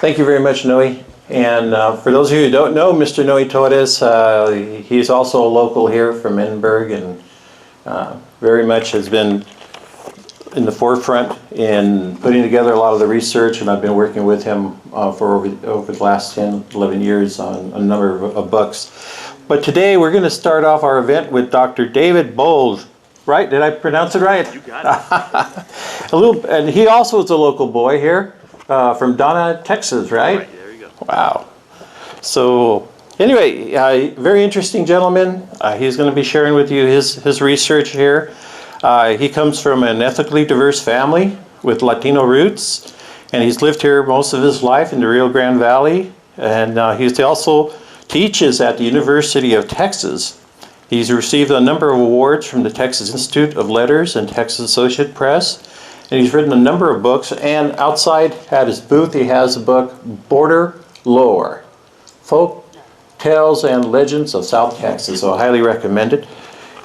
Thank you very much, Noe. And for those of you who don't know, Mr. Noe Torres, he's also a local here from Edinburg, and very much has been in the forefront in putting together a lot of the research, and I've been working with him for over the last 10, 11 years on a number of books. But today we're going to start off our event with Dr. David Bold. Right? Did I pronounce it right? You got it. And he also is a local boy here from Donna, Texas, right? Right, there you go. Wow. So anyway, very interesting gentleman. He's going to be sharing with you his research here. He comes from an ethnically diverse family with Latino roots, and he's lived here most of his life in the Rio Grande Valley, and he also teaches at the University of Texas. He's received a number of awards from the Texas Institute of Letters and Texas Associate Press, and he's written a number of books, and outside at his booth he has a book, Border Lore, Folk Tales and Legends of South Texas, so I highly recommend it.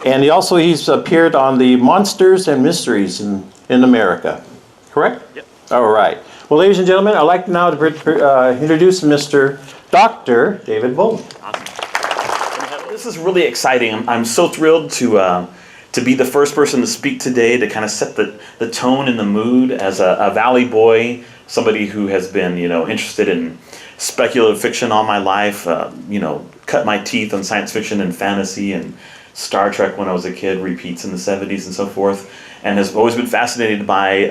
And he's appeared on the Monsters and Mysteries in America, correct? Yep. All right. Well, ladies and gentlemen, I'd like now to introduce Mr. Dr. David Bold. Awesome. This is really exciting. I'm so thrilled to be the first person to speak today, to kind of set the tone and the mood as a Valley boy, somebody who has been, interested in speculative fiction all my life, cut my teeth on science fiction and fantasy and Star Trek when I was a kid, repeats in the 70s and so forth, and has always been fascinated by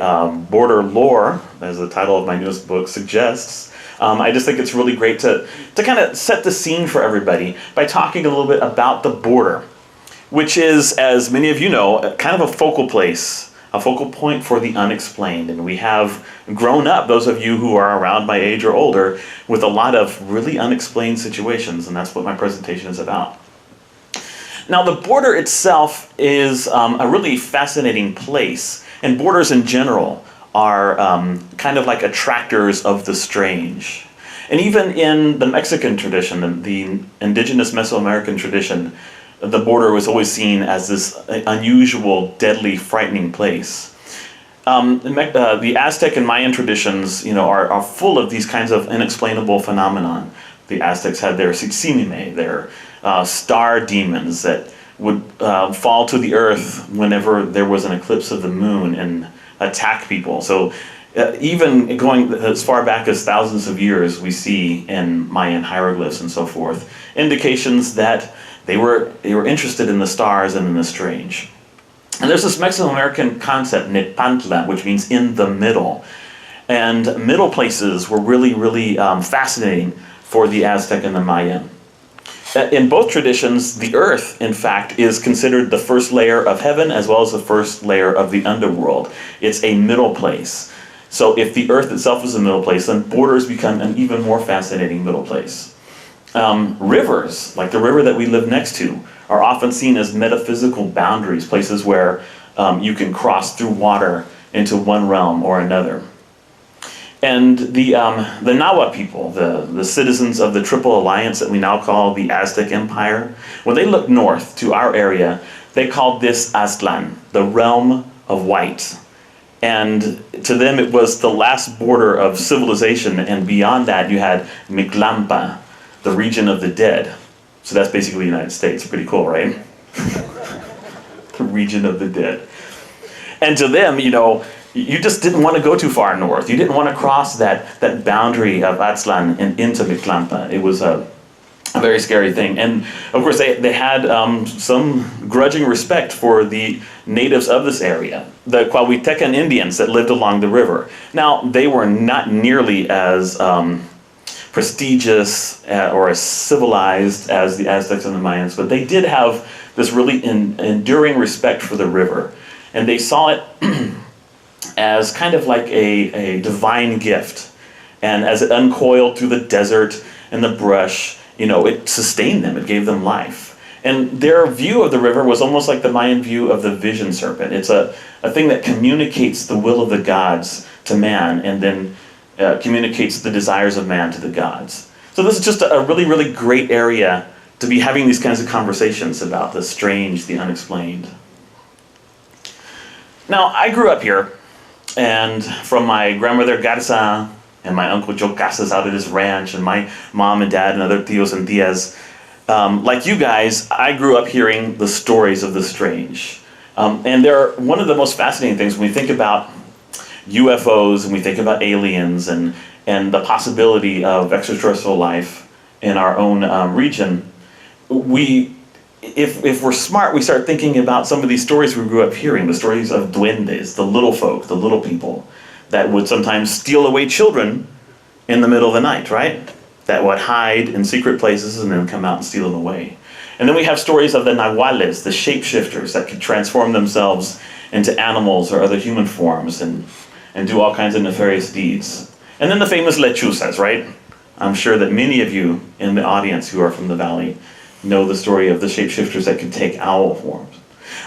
border lore, as the title of my newest book suggests. I just think it's really great to kind of set the scene for everybody by talking a little bit about the border, which is, as many of you know, kind of a focal place, a focal point for the unexplained. And we have grown up, those of you who are around my age or older, with a lot of really unexplained situations, and that's what my presentation is about. Now, the border itself is a really fascinating place, and borders in general are kind of like attractors of the strange. And even in the Mexican tradition, the indigenous Mesoamerican tradition, the border was always seen as this unusual, deadly, frightening place. The Aztec and Mayan traditions, are full of these kinds of inexplainable phenomenon. The Aztecs had their Siximime, their star demons that would fall to the earth whenever there was an eclipse of the moon and attack people. So even going as far back as thousands of years, we see in Mayan hieroglyphs and so forth indications that they were interested in the stars and in the strange. And there's this Mesoamerican concept, Nepantla, which means in the middle. And middle places were really, really fascinating for the Aztec and the Mayan. In both traditions, the earth, in fact, is considered the first layer of heaven as well as the first layer of the underworld. It's a middle place. So if the earth itself is a middle place, then borders become an even more fascinating middle place. Rivers, like the river that we live next to, are often seen as metaphysical boundaries, places where you can cross through water into one realm or another. And the Nahua people, the citizens of the Triple Alliance that we now call the Aztec Empire, when they looked north to our area, they called this Aztlan, the realm of white. And to them it was the last border of civilization, and beyond that you had Mictlampa, the region of the dead. So that's basically the United States. Pretty cool, right? The region of the dead. And to them, you just didn't want to go too far north. You didn't want to cross that boundary of Aztlan and into Mictlampa. It was a very scary thing. And of course, they had some grudging respect for the natives of this area, the Cuauhtecan Indians that lived along the river. Now, they were not nearly as prestigious or as civilized as the Aztecs and the Mayans, but they did have this really enduring respect for the river. And they saw it as kind of like a divine gift. And as it uncoiled through the desert and the brush, it sustained them, it gave them life. And their view of the river was almost like the Mayan view of the vision serpent. It's a thing that communicates the will of the gods to man, and then communicates the desires of man to the gods. So this is just a really, really great area to be having these kinds of conversations about the strange, the unexplained. Now, I grew up here, and from my grandmother Garza and my Uncle Joe Casas out at his ranch, and my mom and dad and other tios and tias. Like you guys, I grew up hearing the stories of the strange. And they're one of the most fascinating things when we think about UFOs and we think about aliens and the possibility of extraterrestrial life in our own region. If we're smart, we start thinking about some of these stories we grew up hearing, the stories of duendes, the little folk, the little people that would sometimes steal away children in the middle of the night, right? That would hide in secret places and then come out and steal them away. And then we have stories of the nahuales, the shapeshifters that could transform themselves into animals or other human forms and do all kinds of nefarious deeds. And then the famous lechuzas, right? I'm sure that many of you in the audience who are from the valley know the story of the shapeshifters that can take owl forms.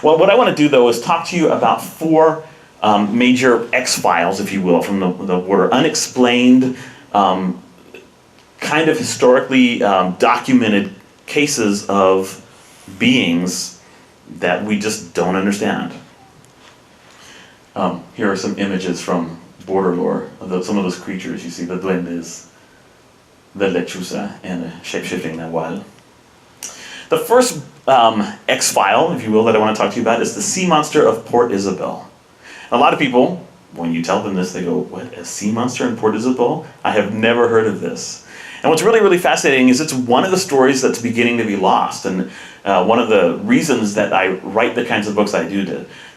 Well, what I want to do, though, is talk to you about four major X-files, if you will, from the word unexplained, kind of historically documented cases of beings that we just don't understand. Here are some images from border lore of some of those creatures. You see the duendes, the lechuza, and the shape-shifting nahual. The first X-file, if you will, that I want to talk to you about is the sea monster of Port Isabel. A lot of people, when you tell them this, they go, "What, a sea monster in Port Isabel? I have never heard of this." And what's really, really fascinating is it's one of the stories that's beginning to be lost. And one of the reasons that I write the kinds of books I do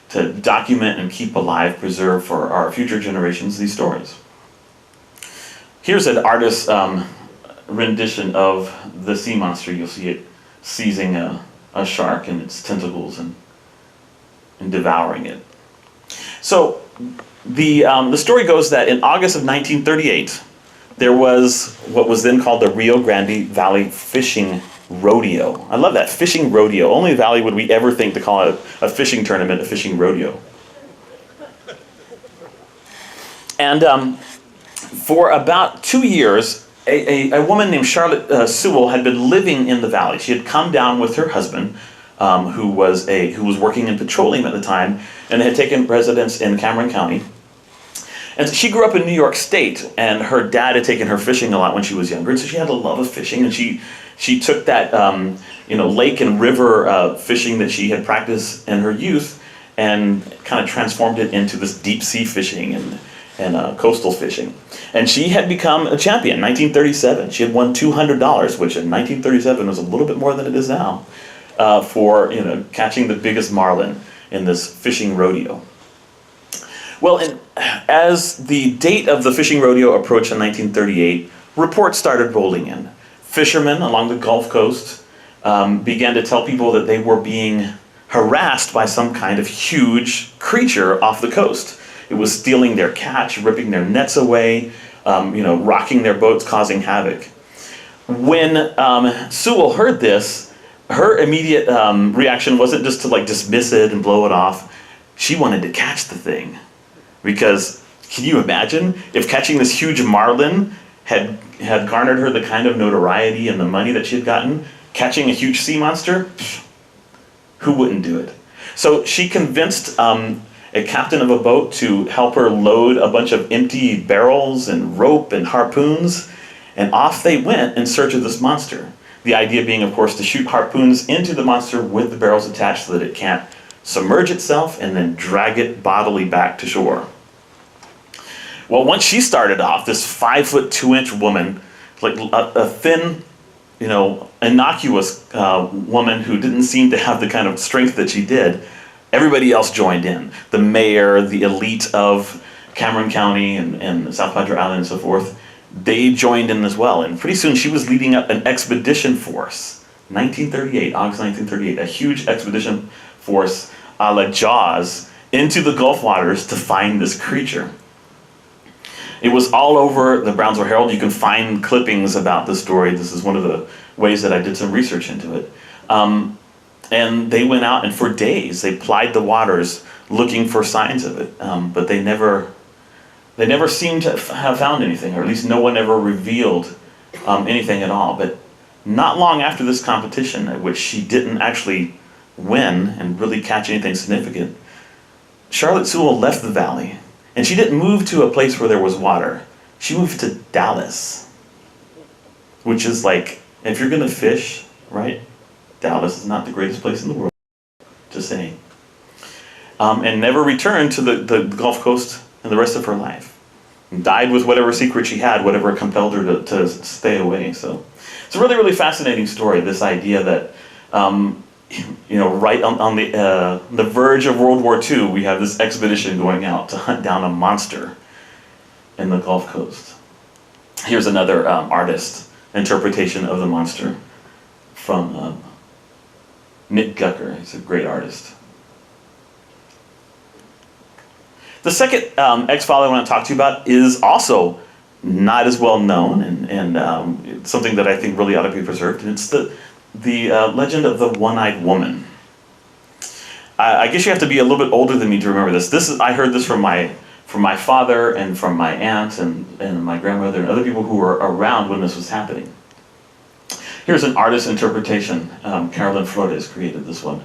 to document and keep alive, preserve for our future generations these stories. Here's an artist's rendition of the sea monster. You'll see it seizing a shark in its tentacles and devouring it. So the story goes that in August of 1938, there was what was then called the Rio Grande Valley Fishing Rodeo. I love that, fishing rodeo. Only in the Valley would we ever think to call a fishing tournament a fishing rodeo. And for about 2 years, a woman named Charlotte Sewell had been living in the valley. She had come down with her husband, who was working in petroleum at the time, and had taken residence in Cameron County. And she grew up in New York State, and her dad had taken her fishing a lot when she was younger, and so she had a love of fishing, and she took that lake and river fishing that she had practiced in her youth and kind of transformed it into this deep sea fishing and coastal fishing. And she had become a champion in 1937. She had won $200, which in 1937 was a little bit more than it is now, for catching the biggest marlin in this fishing rodeo. Well, as the date of the fishing rodeo approached in 1938, reports started rolling in. Fishermen along the Gulf Coast began to tell people that they were being harassed by some kind of huge creature off the coast. It was stealing their catch, ripping their nets away, rocking their boats, causing havoc. When Sewell heard this, her immediate reaction wasn't just to dismiss it and blow it off. She wanted to catch the thing. Because can you imagine if catching this huge marlin had garnered her the kind of notoriety and the money that she had gotten? Catching a huge sea monster? Who wouldn't do it? So she convinced a captain of a boat to help her load a bunch of empty barrels and rope and harpoons, and off they went in search of this monster. The idea being, of course, to shoot harpoons into the monster with the barrels attached so that it can't submerge itself and then drag it bodily back to shore. Well, once she started off, this 5'2" woman, like a thin, innocuous woman who didn't seem to have the kind of strength that she did, everybody else joined in. The mayor, the elite of Cameron County and South Padre Island and so forth, they joined in as well. And pretty soon she was leading up an expedition force. 1938, August 1938, a huge expedition force a la Jaws into the Gulf waters to find this creature. It was all over the Brownsville Herald. You can find clippings about the story. This is one of the ways that I did some research into it. And they went out, and for days they plied the waters looking for signs of it, but they never seemed to have found anything, or at least no one ever revealed anything at all. But not long after this competition, at which she didn't actually win and really catch anything significant, Charlotte Sewell left the valley, and she didn't move to a place where there was water. she moved to Dallas, which is like, if you're gonna fish, right? Dallas is not the greatest place in the world, just saying. And never returned to the Gulf Coast in the rest of her life. Died with whatever secret she had, whatever compelled her to stay away. So it's a really, really fascinating story, this idea that, right on the verge of World War II, we have this expedition going out to hunt down a monster in the Gulf Coast. Here's another artist interpretation of the monster from Nick Gucker. He's a great artist. The second X-File I want to talk to you about is also not as well known, and it's something that I think really ought to be preserved, and it's the legend of the one-eyed woman. I guess you have to be a little bit older than me to remember this. I heard this from my father and from my aunt and my grandmother and other people who were around when this was happening. Here's an artist's interpretation. Carolyn Flores created this one,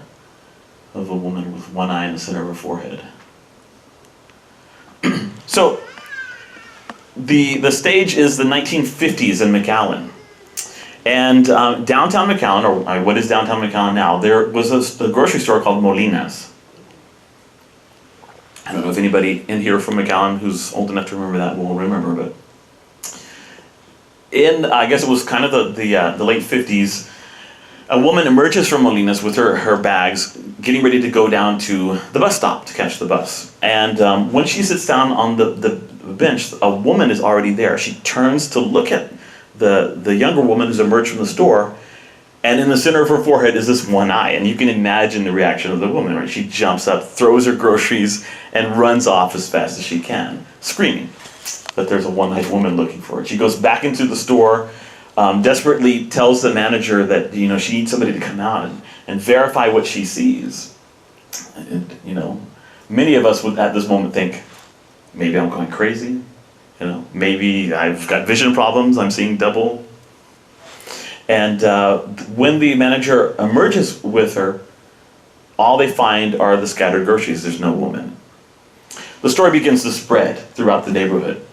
of a woman with one eye in the center of her forehead. So, the stage is the 1950s in McAllen. And downtown McAllen, or what is downtown McAllen now, there was a grocery store called Molina's. I don't know if anybody in here from McAllen who's old enough to remember that will remember, but I guess it was kind of the late 50s, a woman emerges from Molina's with her bags, getting ready to go down to the bus stop to catch the bus. And when she sits down on the bench, a woman is already there. She turns to look at the younger woman who's emerged from the store, and in the center of her forehead is this one eye. And you can imagine the reaction of the woman, right? She jumps up, throws her groceries, and runs off as fast as she can, screaming that there's a one-eyed woman looking for her. She goes back into the store, desperately tells the manager that she needs somebody to come out and verify what she sees. And many of us would at this moment think, maybe I'm going crazy. Maybe I've got vision problems. I'm seeing double. And when the manager emerges with her, all they find are the scattered groceries. There's no woman. The story begins to spread throughout the neighborhood.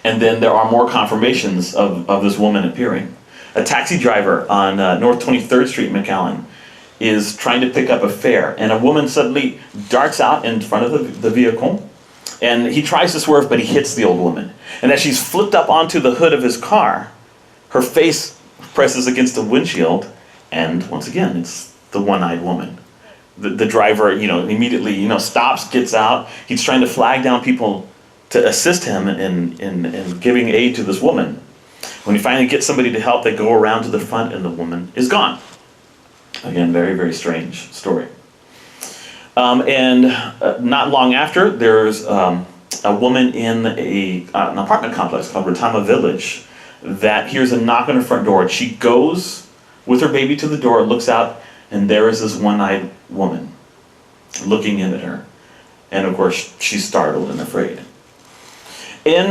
And then there are more confirmations of this woman appearing. A taxi driver on North 23rd Street in McAllen is trying to pick up a fare, and a woman suddenly darts out in front of the vehicle, and he tries to swerve, but he hits the old woman. And as she's flipped up onto the hood of his car, her face presses against the windshield, and once again, it's the one-eyed woman. The driver, immediately, stops, gets out. He's trying to flag down people to assist him in giving aid to this woman. When he finally gets somebody to help, they go around to the front, and the woman is gone. Again, very, very strange story. And not long after, there's a woman in an apartment complex called Retama Village that hears a knock on her front door. She goes with her baby to the door, looks out, and there is this one-eyed woman looking in at her. And of course, she's startled and afraid. In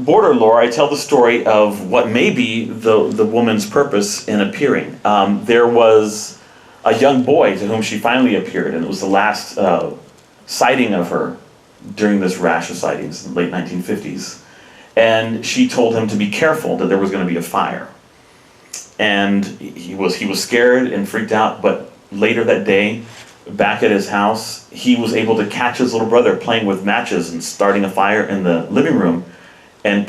border lore, I tell the story of what may be the woman's purpose in appearing. There was a young boy to whom she finally appeared, and it was the last sighting of her during this rash of sightings in the late 1950s. And she told him to be careful, that there was going to be a fire. And he was scared and freaked out, but later that day, back at his house, he was able to catch his little brother playing with matches and starting a fire in the living room, and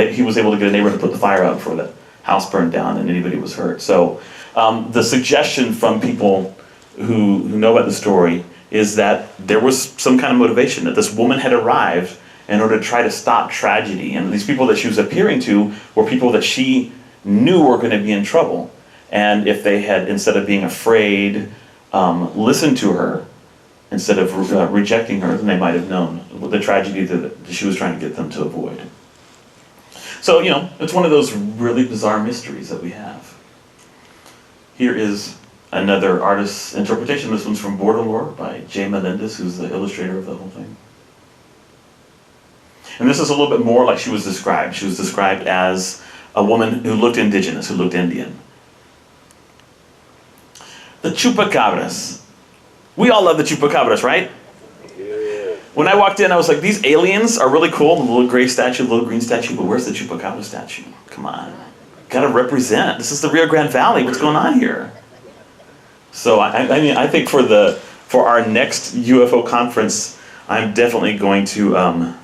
he was able to get a neighbor to put the fire out before the house burned down and anybody was hurt. So the suggestion from people who know about the story is that there was some kind of motivation, that this woman had arrived in order to try to stop tragedy. And these people that she was appearing to were people that she knew were going to be in trouble. And if they had, instead of being afraid, listened to her, instead of rejecting her, then they might have known the tragedy that she was trying to get them to avoid. So, it's one of those really bizarre mysteries that we have. Here is another artist's interpretation. This one's from Border Lore by Jay Melendez, who's the illustrator of the whole thing. And this is a little bit more like she was described. She was described as a woman who looked indigenous, who looked Indian. The chupacabras. We all love the chupacabras, right? Yeah. When I walked in, I was like, these aliens are really cool. The little gray statue, the little green statue, but where's the chupacabra statue? Come on. Gotta represent. This is the Rio Grande Valley. What's going on here? So I mean, I think for our next UFO conference, I'm definitely going to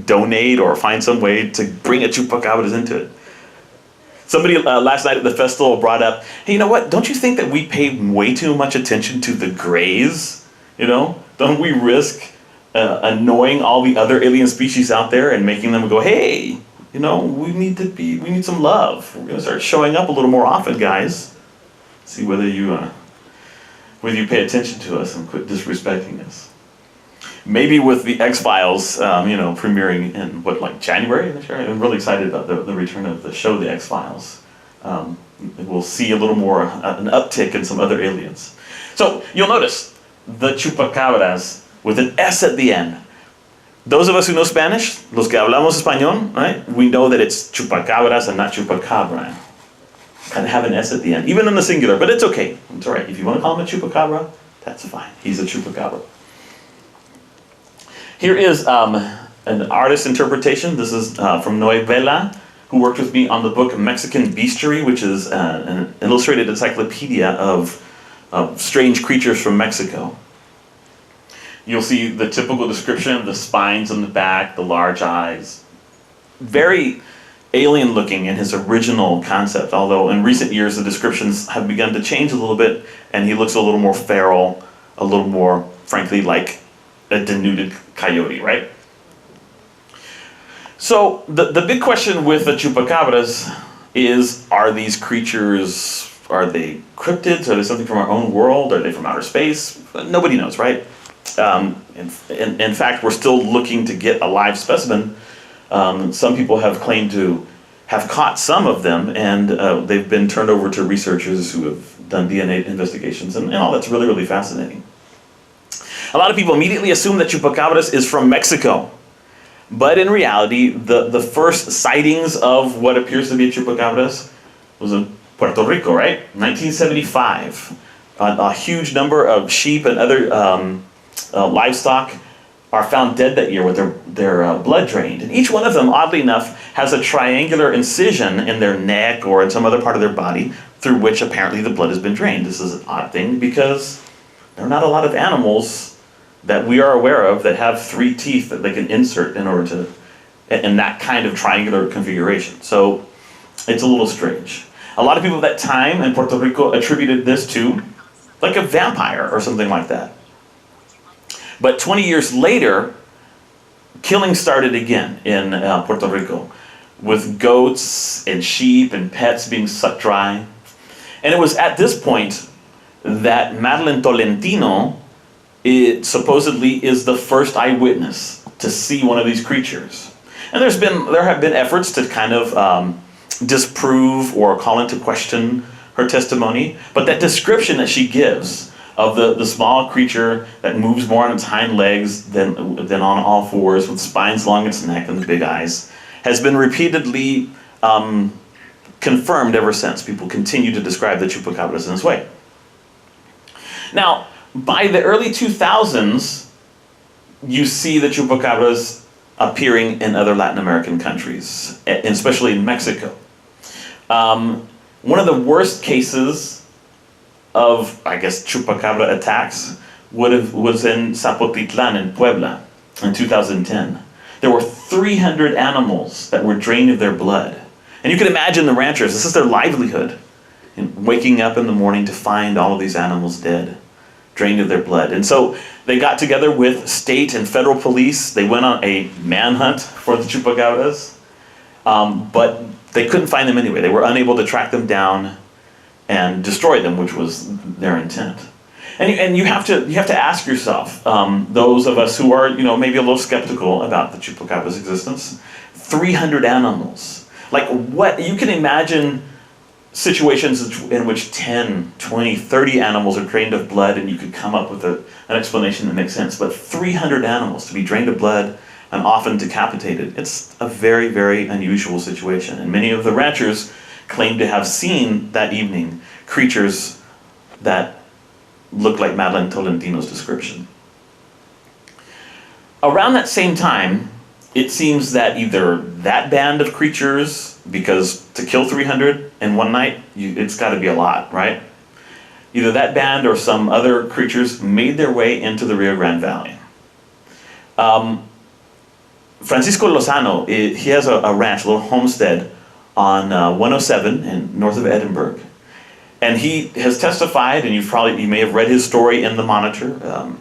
donate or find some way to bring a chupacabras into it. Somebody last night at the festival brought up, hey, you know what? Don't you think that we pay way too much attention to the grays? You know, don't we risk annoying all the other alien species out there and making them go, hey, you know, we need some love. We're gonna start showing up a little more often, guys. See whether you pay attention to us and quit disrespecting us. Maybe with the X-Files, premiering in like January this year. I'm really excited about the return of the show, the X-Files. We'll see a little more an uptick in some other aliens. So you'll notice the chupacabras with an S at the end. Those of us who know Spanish, los que hablamos español, right? We know that it's chupacabras and not chupacabra. Kind of have an S at the end, even in the singular, but it's okay. It's all right. If you want to call him a chupacabra, that's fine. He's a chupacabra. Here is an artist's interpretation. This is from Noé Vela, who worked with me on the book Mexican Bestiary, which is an illustrated encyclopedia of strange creatures from Mexico. You'll see the typical description, the spines on the back, the large eyes. Very alien looking in his original concept, although in recent years the descriptions have begun to change a little bit, and he looks a little more feral, a little more, frankly, like a denuded coyote, right? So the big question with the chupacabras is, are these creatures, are they cryptids? Are they something from our own world? Are they from outer space? Nobody knows, right? In fact, we're still looking to get a live specimen. Some people have claimed to have caught some of them, and they've been turned over to researchers who have done DNA investigations, and all that's really, really fascinating. A lot of people immediately assume that chupacabras is from Mexico. But in reality, the first sightings of what appears to be a chupacabras was in Puerto Rico, right? 1975. A huge number of sheep and other livestock are found dead that year with their blood drained. And each one of them, oddly enough, has a triangular incision in their neck or in some other part of their body through which apparently the blood has been drained. This is an odd thing because there are not a lot of animals that we are aware of that have 3 teeth that they can insert in order to, in that kind of triangular configuration. So it's a little strange. A lot of people at that time in Puerto Rico attributed this to like a vampire or something like that. But 20 years later, killing started again in Puerto Rico, with goats and sheep and pets being sucked dry. And it was at this point that Madeline Tolentino, it supposedly is the first eyewitness to see one of these creatures. And there have been efforts to kind of disprove or call into question her testimony, but that description that she gives of the small creature that moves more on its hind legs than on all fours, with spines along its neck and the big eyes, has been repeatedly confirmed ever since. People continue to describe the chupacabras in this way. Now, by the early 2000s, you see the chupacabras appearing in other Latin American countries, especially in Mexico. One of the worst cases of, I guess, chupacabra attacks was in Zapotitlan in Puebla in 2010. There were 300 animals that were drained of their blood. And you can imagine the ranchers, this is their livelihood, waking up in the morning to find all of these animals dead, drained of their blood. And so they got together with state and federal police. They went on a manhunt for the chupacabras, but they couldn't find them anyway. They were unable to track them down and destroy them, which was their intent. And you have to ask yourself, those of us who are maybe a little skeptical about the chupacabras' existence, 300 animals. Like, what? You can imagine situations in which 10, 20, 30 animals are drained of blood, and you could come up with an explanation that makes sense. But 300 animals to be drained of blood and often decapitated, it's a very, very unusual situation. And many of the ranchers claim to have seen that evening creatures that looked like Madeline Tolentino's description. Around that same time, it seems that either that band of creatures, because to kill 300 in one night, it's got to be a lot, right? Either that band or some other creatures made their way into the Rio Grande Valley. Francisco Lozano, he has a ranch, a little homestead on 107 in north of Edinburg. And he has testified, and you may have read his story in the Monitor,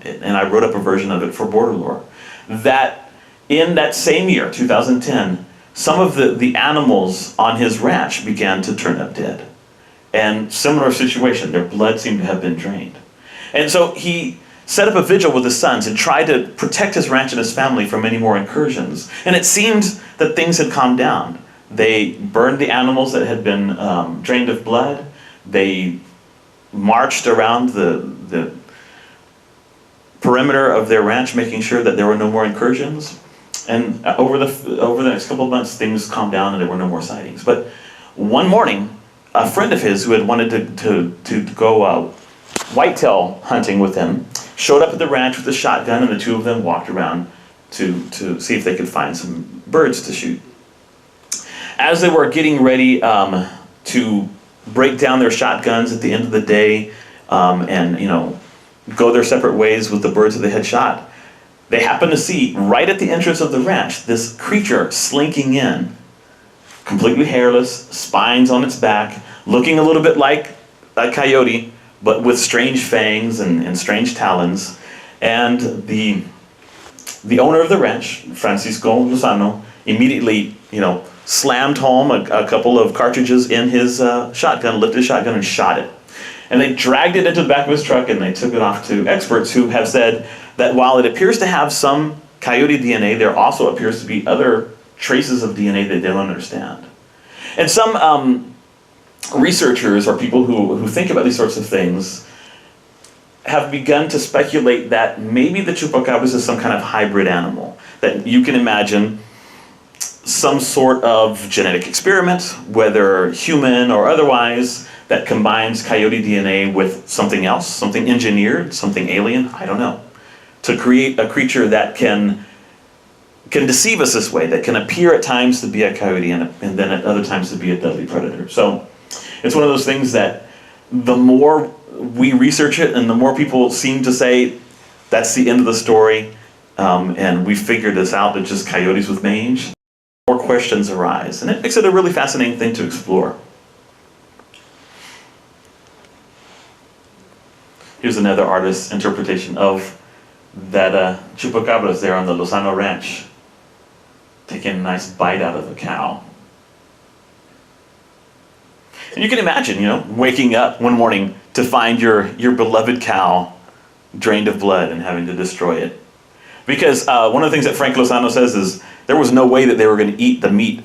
and I wrote up a version of it for Border Lore, that in that same year, 2010, some of the animals on his ranch began to turn up dead. And similar situation, their blood seemed to have been drained. And so he set up a vigil with his sons and tried to protect his ranch and his family from any more incursions. And it seemed that things had calmed down. They burned the animals that had been drained of blood. They marched around the perimeter of their ranch, making sure that there were no more incursions. And over the next couple of months, things calmed down and there were no more sightings. But one morning, a friend of his who had wanted to go whitetail hunting with him showed up at the ranch with a shotgun, and the two of them walked around to see if they could find some birds to shoot. As they were getting ready to break down their shotguns at the end of the day and go their separate ways with the birds that they had shot, they happened to see right at the entrance of the ranch this creature slinking in, completely hairless, spines on its back, looking a little bit like a coyote, but with strange fangs and strange talons. And the owner of the ranch, Francisco Lozano, immediately slammed home a couple of cartridges in his shotgun, lifted his shotgun and shot it. And they dragged it into the back of his truck and they took it off to experts who have said that while it appears to have some coyote DNA, there also appears to be other traces of DNA that they don't understand. And some researchers or people who think about these sorts of things have begun to speculate that maybe the chupacabras is some kind of hybrid animal. That you can imagine some sort of genetic experiment, whether human or otherwise, that combines coyote DNA with something else, something engineered, something alien, I don't know, to create a creature that can deceive us this way, that can appear at times to be a coyote and then at other times to be a deadly predator. So it's one of those things that the more we research it and the more people seem to say that's the end of the story and we figured this out, that just coyotes with mange, more questions arise. And it makes it a really fascinating thing to explore. Here's another artist's interpretation of that chupacabras there on the Lozano Ranch, taking a nice bite out of a cow. And you can imagine, waking up one morning to find your beloved cow drained of blood and having to destroy it. Because one of the things that Frank Lozano says is there was no way that they were going to eat the meat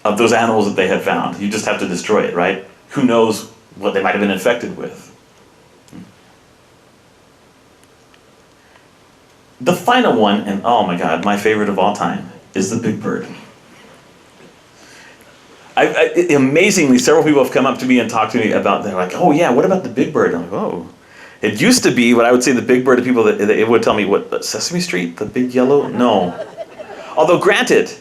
of those animals that they had found. You just have to destroy it, right? Who knows what they might have been infected with. The final one, and oh my God, my favorite of all time, is the big bird. Amazingly, several people have come up to me and talked to me about, they're like, oh yeah, what about the big bird? I'm like, oh. It used to be what I would say the big bird to people that it would tell me, what, Sesame Street, the big yellow? No. Although granted,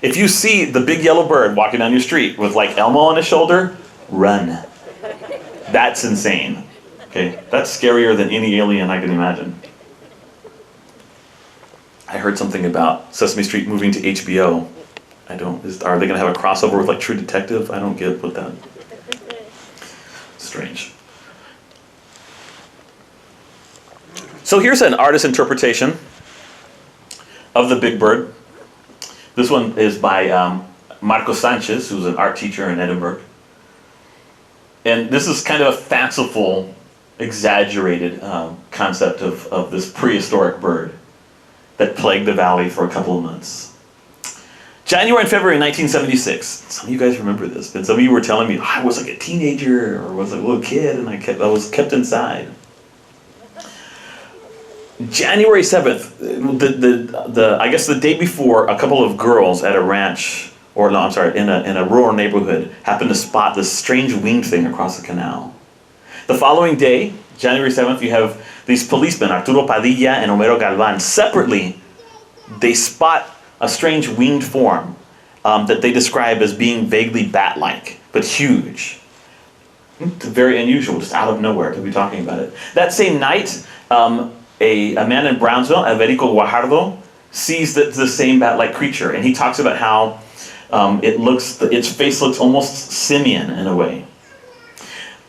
if you see the big yellow bird walking down your street with like Elmo on his shoulder, run. That's insane. Okay, that's scarier than any alien I can imagine. I heard something about Sesame Street moving to HBO. Are they going to have a crossover with like True Detective? I don't get what that. Strange. So here's an artist's interpretation of the big bird. This one is by Marco Sanchez, who's an art teacher in Edinburg. And this is kind of a fanciful, exaggerated concept of this prehistoric bird that plagued the valley for a couple of months. January and February 1976. Some of you guys remember this, but some of you were telling me, I was like a teenager or was a little kid and I was kept inside. January 7th, I guess the day before, a couple of girls at a ranch, or no, I'm sorry, in a rural neighborhood, happened to spot this strange winged thing across the canal. The following day, January 7th, you have these policemen, Arturo Padilla and Homero Galvan, separately they spot a strange winged form that they describe as being vaguely bat-like, but huge. Very unusual, just out of nowhere to be talking about it. That same night, a man in Brownsville, Alberico Guajardo, sees the same bat-like creature, and he talks about how its face looks almost simian in a way.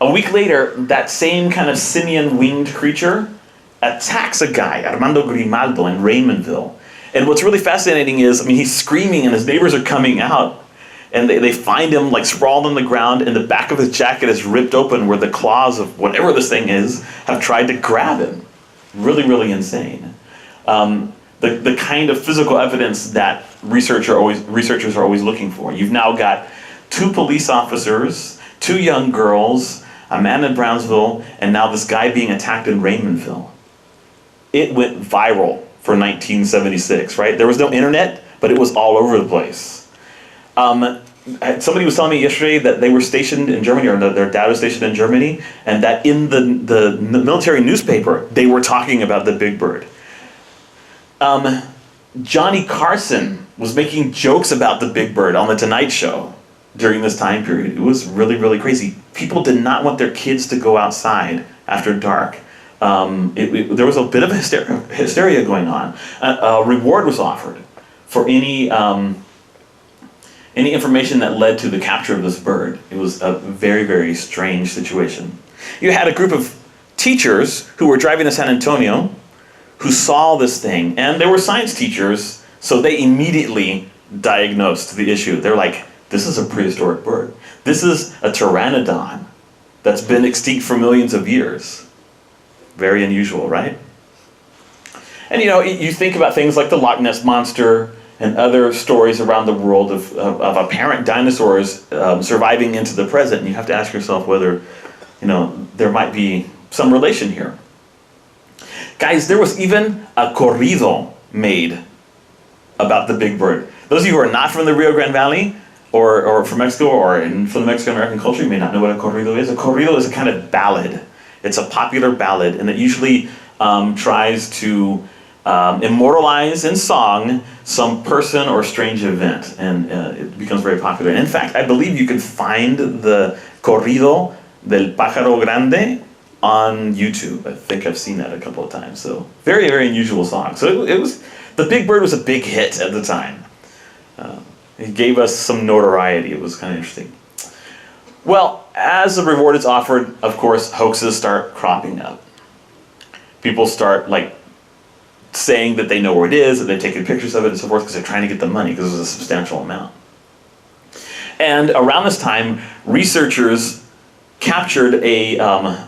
A week later, that same kind of simian-winged creature attacks a guy, Armando Grimaldo, in Raymondville. And what's really fascinating is, I mean, he's screaming and his neighbors are coming out, and they find him like sprawled on the ground, and the back of his jacket is ripped open where the claws of whatever this thing is have tried to grab him. Really, really insane. The kind of physical evidence that researchers are always looking for. You've now got 2 police officers, 2 young girls, a man in Brownsville, and now this guy being attacked in Raymondville. It went viral for 1976, right? There was no internet, but it was all over the place. Somebody was telling me yesterday that they were stationed in Germany, or their dad was stationed in Germany, and that in the military newspaper, they were talking about the Big Bird. Johnny Carson was making jokes about the Big Bird on The Tonight Show during this time period. It was really, really crazy. People did not want their kids to go outside after dark. There was a bit of hysteria going on. A reward was offered for any information that led to the capture of this bird. It was a very, very strange situation. You had a group of teachers who were driving to San Antonio who saw this thing, and they were science teachers, so they immediately diagnosed the issue. They're like, this is a prehistoric bird. This is a pteranodon that's been extinct for millions of years. Very unusual, right? And you think about things like the Loch Ness Monster and other stories around the world of apparent dinosaurs surviving into the present, and you have to ask yourself whether there might be some relation here. Guys, there was even a corrido made about the Big Bird. Those of you who are not from the Rio Grande Valley or from Mexico or from the Mexican-American culture, you may not know what a corrido is. A corrido is a kind of ballad. It's a popular ballad, and it usually tries to immortalize in song some person or strange event, and it becomes very popular. And in fact, I believe you can find the corrido del pájaro grande on YouTube. I think I've seen that a couple of times. So very, very unusual song. So it was, the Big Bird was a big hit at the time. It gave us some notoriety. It was kind of interesting. Well, as the reward is offered, of course, hoaxes start cropping up. People start saying that they know where it is, that they've taken pictures of it and so forth, because they're trying to get the money, because it was a substantial amount. And around this time, researchers captured a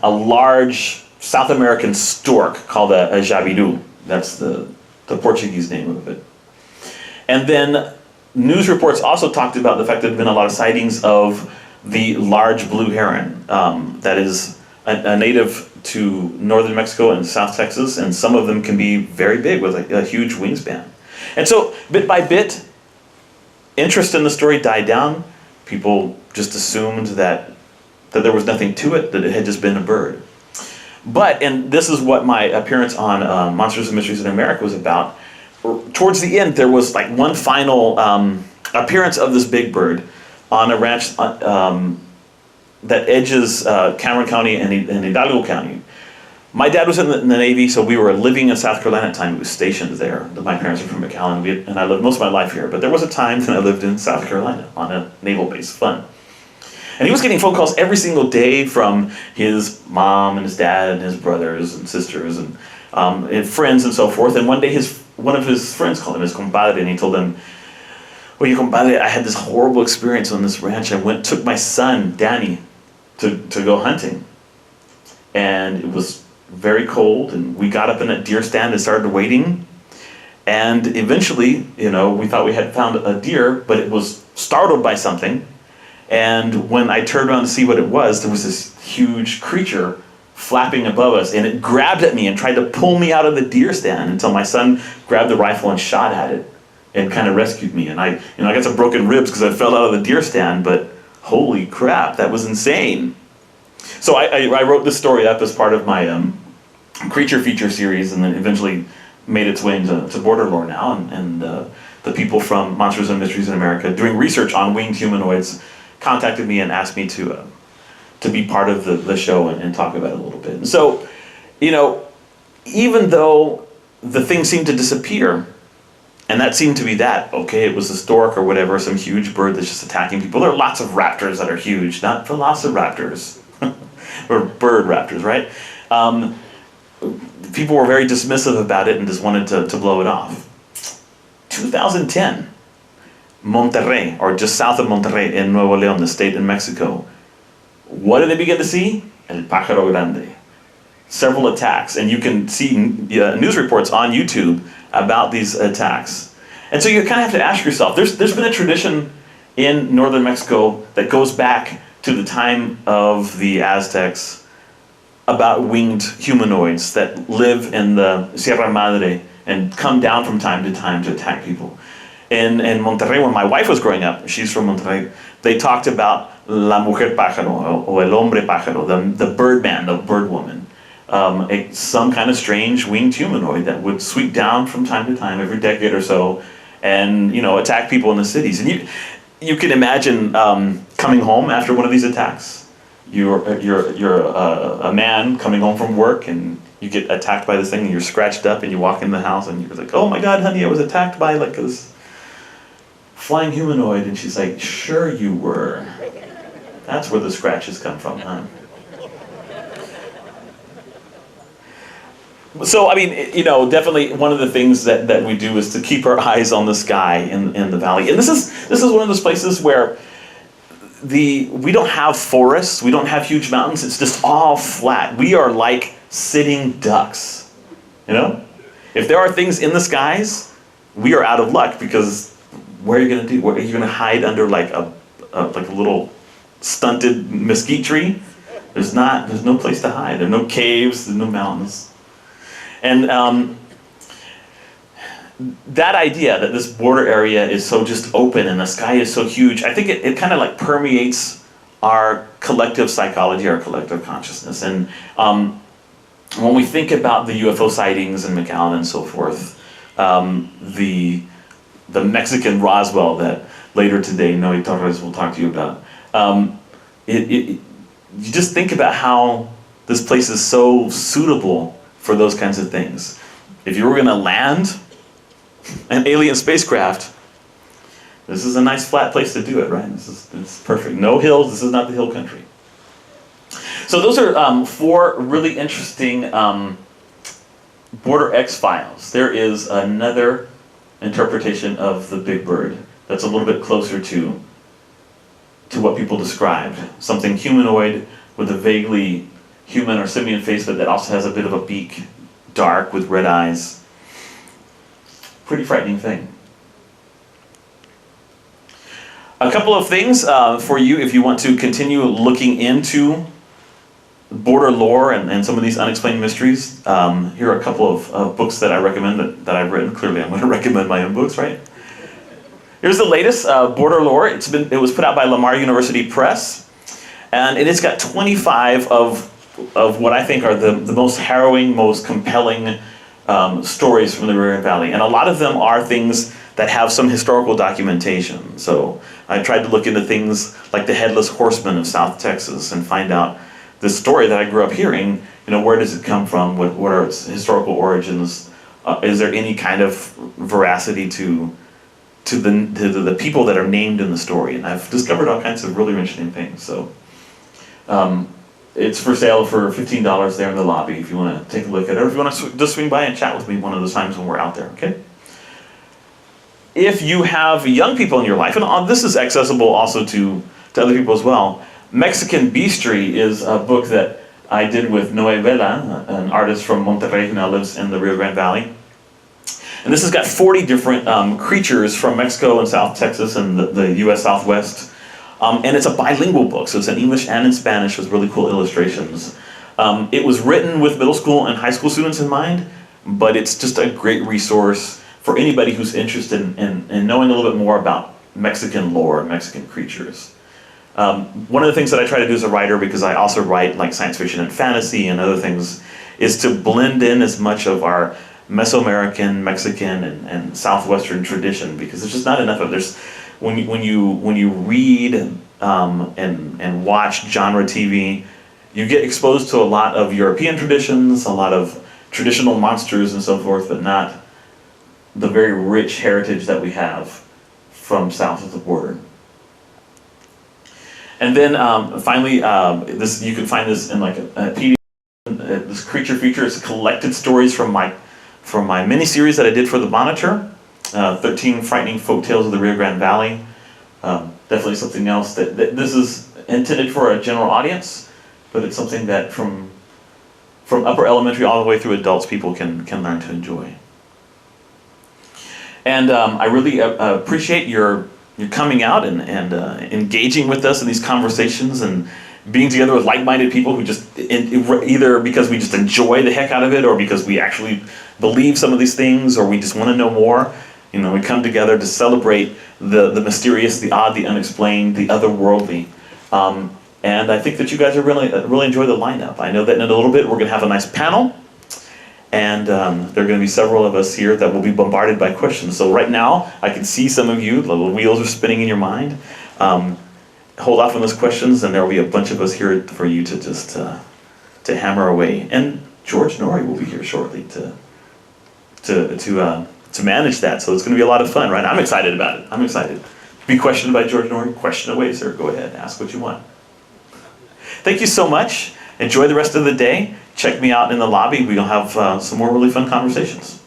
large South American stork called a jabiru. That's the Portuguese name of it. And then news reports also talked about the fact that there had been a lot of sightings of the large blue heron that is a native to northern Mexico and South Texas, and some of them can be very big with a huge wingspan. And so, bit by bit, interest in the story died down. People just assumed that there was nothing to it, that it had just been a bird. But, and this is what my appearance on Monsters and Mysteries in America was about, towards the end there was one final appearance of this big bird on a ranch that edges Cameron County and Hidalgo County. My dad was in the Navy, so we were living in South Carolina at the time. He was stationed there. My parents were from McAllen, and I lived most of my life here. But there was a time that I lived in South Carolina on a naval base. Fun. And he was getting phone calls every single day from his mom and his dad and his brothers and sisters and friends and so forth. And one day one of his friends called him, his compadre, and he told him, "Well, your compadre, I had this horrible experience on this ranch. I took my son, Danny, to go hunting. And it was very cold, and we got up in a deer stand and started waiting. And eventually, we thought we had found a deer, but it was startled by something. And when I turned around to see what it was, there was this huge creature flapping above us, and it grabbed at me and tried to pull me out of the deer stand until my son grabbed the rifle and shot at it and kind of rescued me. And I got some broken ribs because I fell out of the deer stand, but holy crap, that was insane." So I wrote this story up as part of my creature feature series, and then eventually made its way into border lore now, and the people from Monsters and Mysteries in America doing research on winged humanoids contacted me and asked me to be part of the show and talk about it a little bit. And so, you know, even though the thing seemed to disappear, and that seemed to be that, okay, it was a stork or whatever, some huge bird that's just attacking people. There are lots of raptors that are huge, not velociraptors, or bird raptors, right? People were very dismissive about it and just wanted to blow it off. 2010, Monterrey, or just south of Monterrey in Nuevo León, the state in Mexico. What did they begin to see? El pájaro grande. Several attacks, and you can see news reports on YouTube about these attacks. And so you kind of have to ask yourself, there's been a tradition in northern Mexico that goes back to the time of the Aztecs about winged humanoids that live in the Sierra Madre and come down from time to attack people. In Monterrey, when my wife was growing up, she's from Monterrey, they talked about la mujer pájaro, or el hombre pájaro, the birdman, the bird woman. Some kind of strange winged humanoid that would sweep down from time to time, every decade or so, and attack people in the cities. And you can imagine coming home after one of these attacks. You're a man coming home from work, and you get attacked by this thing, and you're scratched up, and you walk in the house, and you're like, "Oh my God, honey, I was attacked by like this flying humanoid." And she's like, "Sure you were. That's where the scratches come from, huh?" So, I mean, definitely one of the things that we do is to keep our eyes on the sky in the valley. And this is one of those places where we don't have forests, we don't have huge mountains, it's just all flat. We are like sitting ducks, If there are things in the skies, we are out of luck, because what are you going to do? What, are you going to hide under like a little stunted mesquite tree? There's no place to hide. There are no caves, there's no mountains. And that idea that this border area is so just open and the sky is so huge, I think it kind of like permeates our collective psychology, our collective consciousness. And when we think about the UFO sightings in McAllen and so forth, the Mexican Roswell that later today Noe Torres will talk to you about, you just think about how this place is so suitable for those kinds of things. If you were going to land an alien spacecraft, this is a nice flat place to do it, right? It's perfect. No hills. This is not the hill country. So those are 4 really interesting Border X files. There is another interpretation of the Big Bird that's a little bit closer to what people described. Something humanoid with a vaguely human or simian face, but that also has a bit of a beak, dark with red eyes. Pretty frightening thing. A couple of things for you if you want to continue looking into border lore and some of these unexplained mysteries. Here are a couple of books that I recommend that I've written. Clearly I'm going to recommend my own books, right? Here's the latest border lore. It was put out by Lamar University Press, and it's got 25 of what I think are the most harrowing, most compelling stories from the Rio Grande Valley. And a lot of them are things that have some historical documentation. So I tried to look into things like the Headless Horseman of South Texas and find out the story that I grew up hearing, where does it come from? What are its historical origins? Is there any kind of veracity to the people that are named in the story? And I've discovered all kinds of really interesting things. So it's for sale for $15 there in the lobby if you want to take a look at it, or if you want to just swing by and chat with me one of those times when we're out there, okay? If you have young people in your life, and this is accessible also to other people as well, Mexican Bestiary is a book that I did with Noe Vela, an artist from Monterrey who now lives in the Rio Grande Valley. And this has got 40 different creatures from Mexico and South Texas and the U.S. Southwest. And it's a bilingual book, so it's in English and in Spanish with really cool illustrations. It was written with middle school and high school students in mind, but it's just a great resource for anybody who's interested in knowing a little bit more about Mexican lore and Mexican creatures. One of the things that I try to do as a writer, because I also write like science fiction and fantasy and other things, is to blend in as much of our Mesoamerican, Mexican, and Southwestern tradition, because there's just not enough of it. There's when you read and watch genre TV, you get exposed to a lot of European traditions, a lot of traditional monsters and so forth, but not the very rich heritage that we have from south of the border. And then finally, this you can find this in like a PDF. This creature feature is collected stories from my mini-series that I did for the Monitor, 13 Frightening Folk Tales of the Rio Grande Valley. Definitely something else that this is intended for a general audience, but it's something that from upper elementary all the way through adults, people can learn to enjoy. And I really appreciate your coming out and engaging with us in these conversations and being together with like-minded people who just, either because we just enjoy the heck out of it, or because we actually believe some of these things, or we just want to know more. You know, we come together to celebrate the mysterious, the odd, the unexplained, the otherworldly. And I think that you guys are really enjoy the lineup. I know that in a little bit we're going to have a nice panel, and there are going to be several of us here that will be bombarded by questions. So right now, I can see some of you, the little wheels are spinning in your mind. Hold off on those questions, and there will be a bunch of us here for you to just to hammer away. And George Norrie will be here shortly to manage that. So it's going to be a lot of fun, right? I'm excited about it. I'm excited. Be questioned by George Norrie. Question away, sir. Go ahead. Ask what you want. Thank you so much. Enjoy the rest of the day. Check me out in the lobby. We'll have some more really fun conversations.